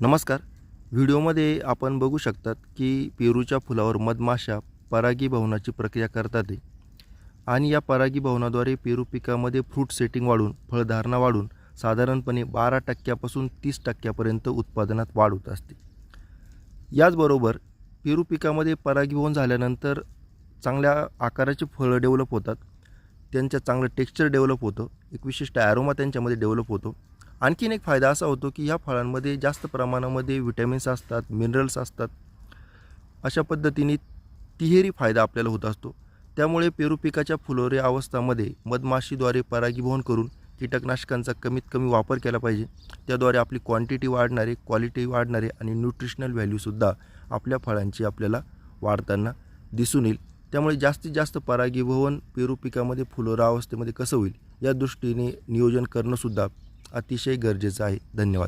नमस्कार. व्हिडिओमध्ये आपण बघू शकतात की पेरूच्या फुलावर मधमाशा परागीभवनाची प्रक्रिया करतात आहे आणि या परागीभवनाद्वारे पेरू पिकामध्ये फ्रूट सेटिंग वाढून फळधारणा वाढून साधारणपणे 12% 30% उत्पादनात वाढ होत असते. याचबरोबर पेरू पिकामध्ये परागीभवन झाल्यानंतर चांगल्या आकाराचे फळं डेव्हलप होतात. त्यांचं चांगलं टेक्स्चर डेव्हलप होतं. एक विशिष्ट ॲरोमा त्यांच्यामध्ये डेव्हलप होतो. आणखीन एक फायदा असा होतो की ह्या फळांमध्ये जास्त प्रमाणामध्ये विटॅमिन्स असतात, मिनरल्स असतात. अशा पद्धतीने तिहेरी फायदा आपल्याला होत असतो. त्यामुळे पेरू पिकाच्या फुलोरे अवस्थामध्ये मधमाशीद्वारे परागीभवन करून कीटकनाशकांचा कमीत कमी वापर केला पाहिजे. त्याद्वारे आपली क्वांटिटी वाढणारे, क्वालिटी वाढणारे आणि न्यूट्रिशनल व्हॅल्यूसुद्धा आपल्या फळांची आपल्याला वाढताना दिसून येईल. त्यामुळे जास्तीत जास्त परागीभवन पेरू पिकामध्ये फुलोरा अवस्थेमध्ये कसं होईल या दृष्टीने नियोजन करणंसुद्धा अतिशय गरजेचं आहे. धन्यवाद.